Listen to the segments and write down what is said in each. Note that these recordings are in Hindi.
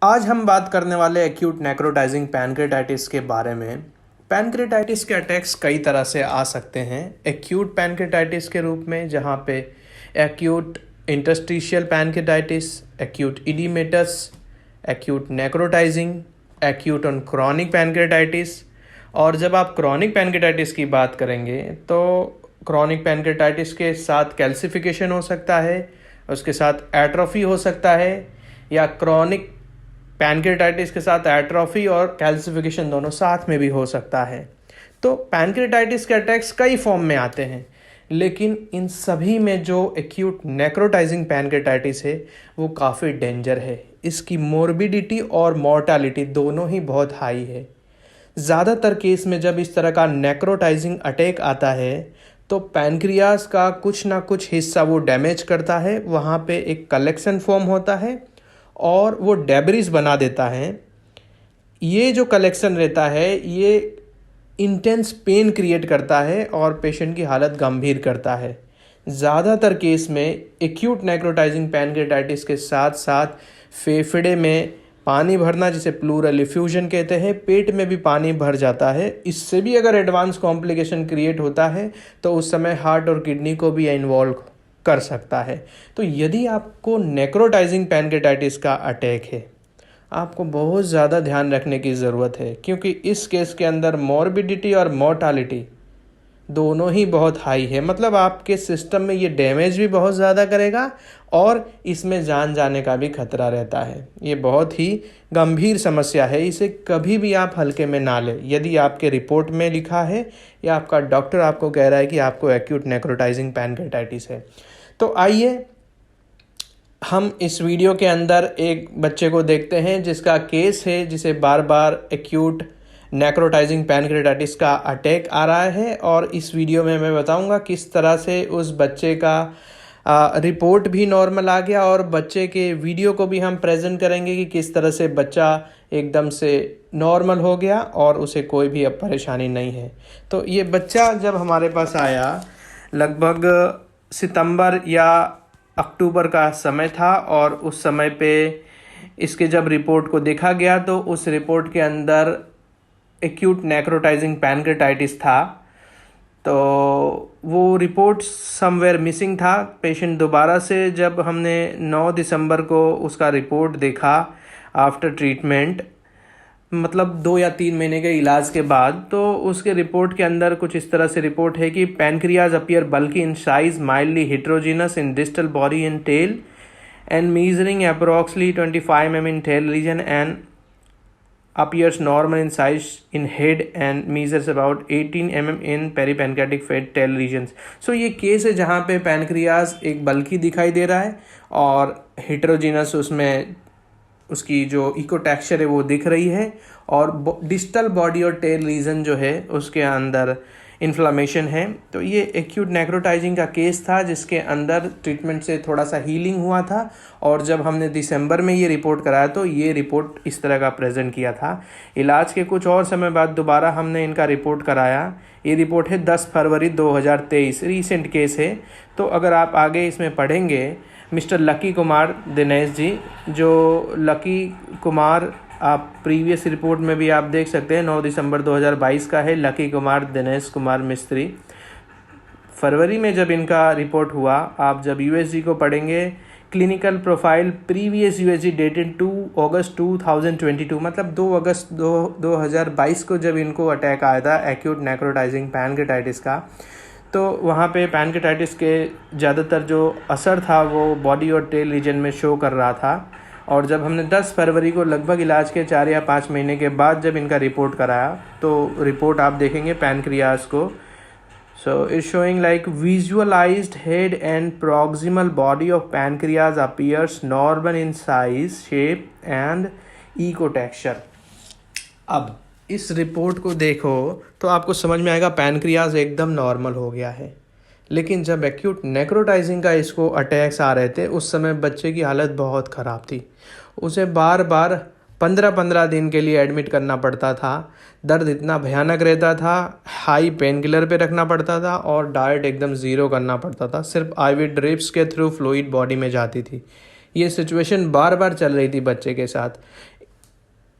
आज हम बात करने वाले एक्यूट नेक्रोटाइजिंग पैनक्रेटाइटिस के बारे में। पैनक्रेटाइटिस के अटैक्स कई तरह से आ सकते हैं। एक्यूट पैनक्रेटाइटिस के रूप में, जहाँ पे acute interstitial pancreatitis, acute oedematous, acute necrotising, acute और क्रॉनिक पैनक्रेटाइटिस। और जब आप क्रॉनिक पैनक्रेटाइटिस की बात करेंगे तो क्रॉनिक पैनक्रेटाइटिस के साथ कैल्सिफिकेशन हो सकता है, उसके साथ एट्रोफी हो सकता है, या क्रॉनिक पैनक्रेटाइटिस के साथ एट्रोफी और कैल्सिफिकेशन दोनों साथ में भी हो सकता है। तो पैनक्रेटाइटिस के अटैक्स कई फॉर्म में आते हैं, लेकिन इन सभी में जो एक्यूट नेक्रोटाइजिंग पैनक्रेटाइटिस है वो काफ़ी डेंजर है। इसकी मोर्बिडिटी और मॉर्टालिटी दोनों ही बहुत हाई है। ज़्यादातर केस में जब इस तरह का नेक्रोटाइजिंग अटैक आता है तो पैनक्रियाज का कुछ ना कुछ हिस्सा वो डैमेज करता है, वहाँ पे एक कलेक्शन फॉर्म होता है और वो डेब्रिस बना देता है। ये जो कलेक्शन रहता है ये इंटेंस पेन क्रिएट करता है और पेशेंट की हालत गंभीर करता है। ज़्यादातर केस में एक्यूट नेक्रोटाइजिंग पैनक्रेटाइटिस के साथ साथ फेफड़े में पानी भरना, जिसे प्लूरल इफ्यूजन कहते हैं, पेट में भी पानी भर जाता है। इससे भी अगर एडवांस कॉम्प्लिकेशन क्रिएट होता है तो उस समय हार्ट और किडनी को भी इन्वॉल्व कर सकता है। तो यदि आपको नेक्रोटाइजिंग पैनक्रेटाइटिस का अटैक है, आपको बहुत ज़्यादा ध्यान रखने की ज़रूरत है, क्योंकि इस केस के अंदर मॉर्बिडिटी और मॉर्टालिटी दोनों ही बहुत हाई है। मतलब आपके सिस्टम में ये डैमेज भी बहुत ज़्यादा करेगा और इसमें जान जाने का भी खतरा रहता है। ये बहुत ही गंभीर समस्या है, इसे कभी भी आप हल्के में ना लें। यदि आपके रिपोर्ट में लिखा है या आपका डॉक्टर आपको कह रहा है कि आपको एक्यूट नेक्रोटाइजिंग पैनक्रेटाइटिस है, तो आइए हम इस वीडियो के अंदर एक बच्चे को देखते हैं जिसका केस है, जिसे बार बार एक्यूट नेक्रोटाइजिंग पैनक्रेटाइटिस का अटैक आ रहा है। और इस वीडियो में मैं बताऊंगा किस तरह से उस बच्चे का रिपोर्ट भी नॉर्मल आ गया, और बच्चे के वीडियो को भी हम प्रेजेंट करेंगे कि किस तरह से बच्चा एकदम से नॉर्मल हो गया और उसे कोई भी अब परेशानी नहीं है। तो ये बच्चा जब हमारे पास आया, लगभग सितंबर या अक्टूबर का समय था, और उस समय पे इसके जब रिपोर्ट को देखा गया तो उस रिपोर्ट के अंदर एक्यूट नेक्रोटाइजिंग पैनक्रेटाइटिस था। तो वो रिपोर्ट समवेयर मिसिंग था। पेशेंट दोबारा से जब हमने 9 दिसंबर को उसका रिपोर्ट देखा आफ्टर ट्रीटमेंट, मतलब 2 या 3 महीने के इलाज के बाद, तो उसके रिपोर्ट के अंदर कुछ इस तरह से रिपोर्ट है कि pancreas appear bulky in size, mildly heterogeneous in distal body and tail, and measuring approximately 25 mm in tail region, and appears normal in size in head and measures about 18 mm in peripancreatic fat tail regions। So ये केस है जहाँ पे पैनक्रियाज एक बल्कि दिखाई दे रहा है और हेट्रोजीनस उसमें उसकी जो इको टेक्सचर है वो दिख रही है, और डिस्टल बॉडी और टेल रीजन जो है उसके अंदर इन्फ्लामेशन है। तो ये एक्यूट नेक्रोटाइजिंग का केस था जिसके अंदर ट्रीटमेंट से थोड़ा सा हीलिंग हुआ था, और जब हमने दिसंबर में ये रिपोर्ट कराया तो ये रिपोर्ट इस तरह का प्रेजेंट किया था। इलाज के कुछ और समय बाद दोबारा हमने इनका रिपोर्ट कराया। ये रिपोर्ट है 10 फरवरी 2023, रीसेंट केस है। तो अगर आप आगे इसमें पढ़ेंगे, मिस्टर लकी कुमार दिनेश जी, जो लकी कुमार आप प्रीवियस रिपोर्ट में भी आप देख सकते हैं, 9 दिसंबर 2022 का है, लकी कुमार दिनेश कुमार मिस्त्री। फरवरी में जब इनका रिपोर्ट हुआ, आप जब यूएसजी को पढ़ेंगे, clinical profile previous USG dated 2 अगस्त 2022, मतलब 2 अगस्त 2022 को जब इनको अटैक आया था एक्यूट नेक्रोटाइजिंग पैनक्रेटाइटिस का, तो वहाँ पे पैनक्रेटाइटिस के ज़्यादातर जो असर था वो बॉडी और टेल रीजन में शो कर रहा था। और जब हमने 10 फरवरी को लगभग इलाज के 4 या 5 महीने के बाद जब इनका रिपोर्ट कराया, तो रिपोर्ट आप देखेंगे पैनक्रियाज को। So it showing like visualised head and proximal body of pancreas appears normal in size, shape and echo texture. अब इस रिपोर्ट को देखो तो आपको समझ में आएगा पैनक्रियाज एकदम नॉर्मल हो गया है। लेकिन जब एक्यूट नेक्रोटाइजिंग का इसको अटैक्स आ रहे थे उस समय बच्चे की हालत बहुत ख़राब थी। उसे बार बार 15-15 दिन के लिए एडमिट करना पड़ता था। दर्द इतना भयानक रहता था, हाई पेन किलर पे रखना पड़ता था और डाइट एकदम ज़ीरो करना पड़ता था। सिर्फ आईवी ड्रिप्स के थ्रू फ्लूइड बॉडी में जाती थी। ये सिचुएशन बार बार चल रही थी बच्चे के साथ।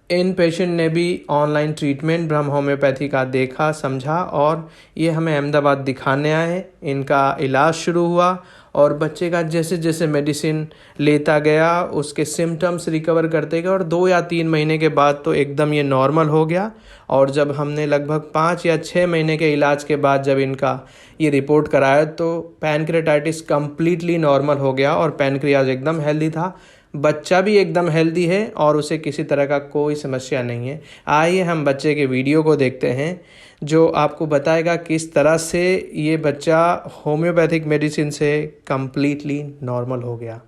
इन पेशेंट ने भी ऑनलाइन ट्रीटमेंट ब्रह्म होम्योपैथी का देखा, समझा और ये हमें अहमदाबाद दिखाने आए। इनका इलाज शुरू हुआ और बच्चे का जैसे जैसे मेडिसिन लेता गया उसके सिम्टम्स रिकवर करते गए और 2 या 3 महीने के बाद तो एकदम ये नॉर्मल हो गया। और जब हमने लगभग 5 या 6 महीने के इलाज के बाद जब इनका ये रिपोर्ट कराया तो पैनक्रेटाइटिस कम्प्लीटली नॉर्मल हो गया और पैनक्रियाज एकदम हेल्दी था। बच्चा भी एकदम हेल्दी है और उसे किसी तरह का कोई समस्या नहीं है। आइए हम बच्चे के वीडियो को देखते हैं जो आपको बताएगा किस तरह से ये बच्चा होम्योपैथिक मेडिसिन से कम्प्लीटली नॉर्मल हो गया।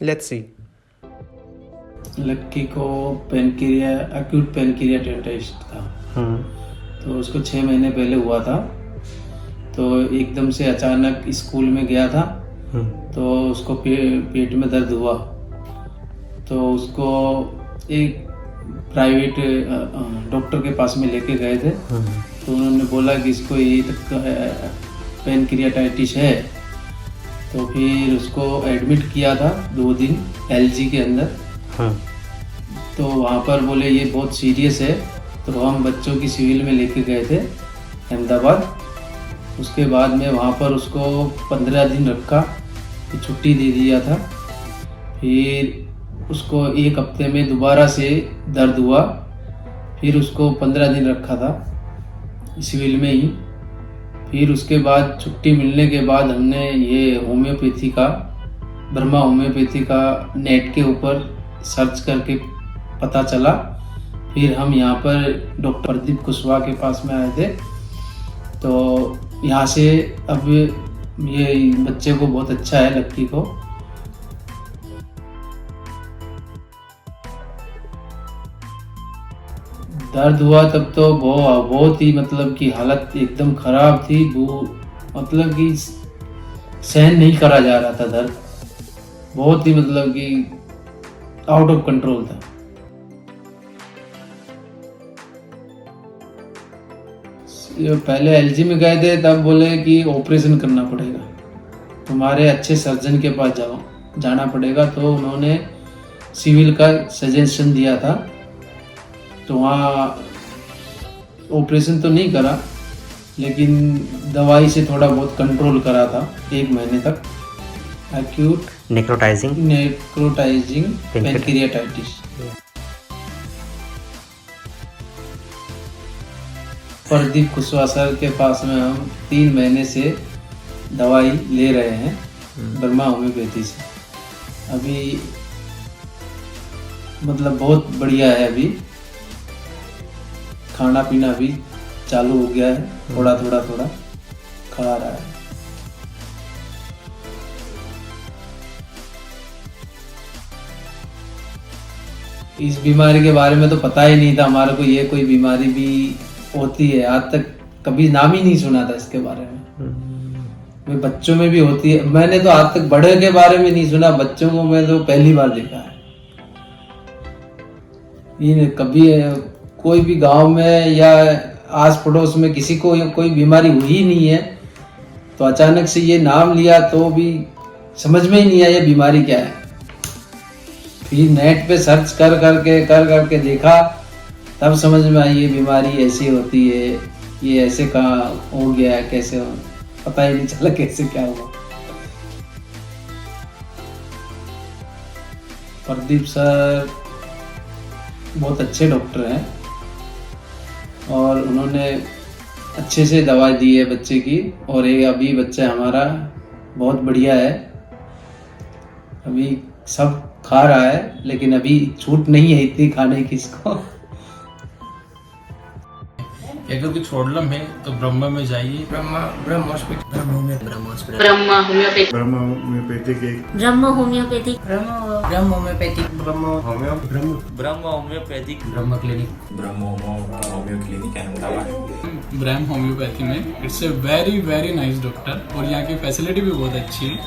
Let's see. लक्की को एक्यूट पैनक्रियाटाइटिस था। तो उसको 6 महीने पहले हुआ था। तो एकदम से अचानक स्कूल में गया था तो उसको पेट में दर्द हुआ। तो उसको एक प्राइवेट डॉक्टर के पास में लेके गए थे। तो उन्होंने बोला कि इसको ये पैनक्रियाटाइटिस है। तो फिर उसको एडमिट किया था 2 दिन एलजी के अंदर। तो वहाँ पर बोले ये बहुत सीरियस है। तो हम बच्चों की सिविल में लेके गए थे अहमदाबाद। उसके बाद में वहाँ पर उसको 15 दिन रखा, फिर छुट्टी दे दिया था। फिर उसको 1 हफ्ते में दोबारा से दर्द हुआ। फिर उसको 15 दिन रखा था सिविल में ही। फिर उसके बाद छुट्टी मिलने के बाद हमने ये होम्योपैथी का ब्रह्मा होम्योपैथी का नेट के ऊपर सर्च करके पता चला। फिर हम यहाँ पर डॉक्टर प्रदीप कुशवाहा के पास में आए थे। तो यहाँ से अब ये बच्चे को बहुत अच्छा है, लक्की को। दर्द हुआ तब तो बहुत ही मतलब कि हालत एकदम ख़राब थी। वो मतलब कि सहन नहीं करा जा रहा था दर्द, बहुत ही मतलब कि आउट ऑफ कंट्रोल था। पहले एलजी में गए थे तब बोले कि ऑपरेशन करना पड़ेगा, तुम्हारे अच्छे सर्जन के पास जाना पड़ेगा। तो उन्होंने सिविल का सजेशन दिया था। तो वहाँ ऑपरेशन तो नहीं करा लेकिन दवाई से थोड़ा बहुत कंट्रोल करा था 1 महीने तक। Acute necrotising pancreatitis. Pradeep Kushwaha sir के पास में हम 3 महीने से दवाई ले रहे हैं ब्रह्मा होम्योपैथी से। अभी मतलब बहुत बढ़िया है। अभी खाना पीना भी चालू हो गया है, थोड़ा खा रहा है। इस बीमारी के बारे में तो पता ही नहीं था हमारे को, ये कोई बीमारी भी होती है। आज तक कभी नाम ही नहीं सुना था इसके बारे में। बच्चों में भी होती है, मैंने तो आज तक बड़े के बारे में नहीं सुना, बच्चों को मैं तो पहली बार देखा है। ये कभी कोई भी गांव में या आस पड़ोस में किसी को कोई बीमारी हुई नहीं है। तो अचानक से ये नाम लिया तो भी समझ में ही नहीं आया ये बीमारी क्या है। फिर नेट पे सर्च कर करके देखा तब समझ में आई ये बीमारी ऐसी होती है, ये ऐसे कहाँ हो गया, कैसे हो, पता ही नहीं चला कैसे क्या हुआ। प्रदीप सर बहुत अच्छे डॉक्टर हैं और उन्होंने अच्छे से दवा दी है बच्चे की। और ये अभी बच्चा हमारा बहुत बढ़िया है, अभी सब खा रहा है लेकिन अभी छूट नहीं है इतनी खाने की इसको। अगर कुछ प्रॉब्लम है तो ब्रह्मा में जाइए। Brahma hospital, Brahma homeopathic, Brahma homeopathic, Brahma homeopathic, Brahma homeopathic, Brahma clinic, Brahma homeo clinic Ahmedabad. ब्रह्म होम्योपैथी में it's a very nice doctor और यहाँ की फैसिलिटी भी बहुत अच्छी है।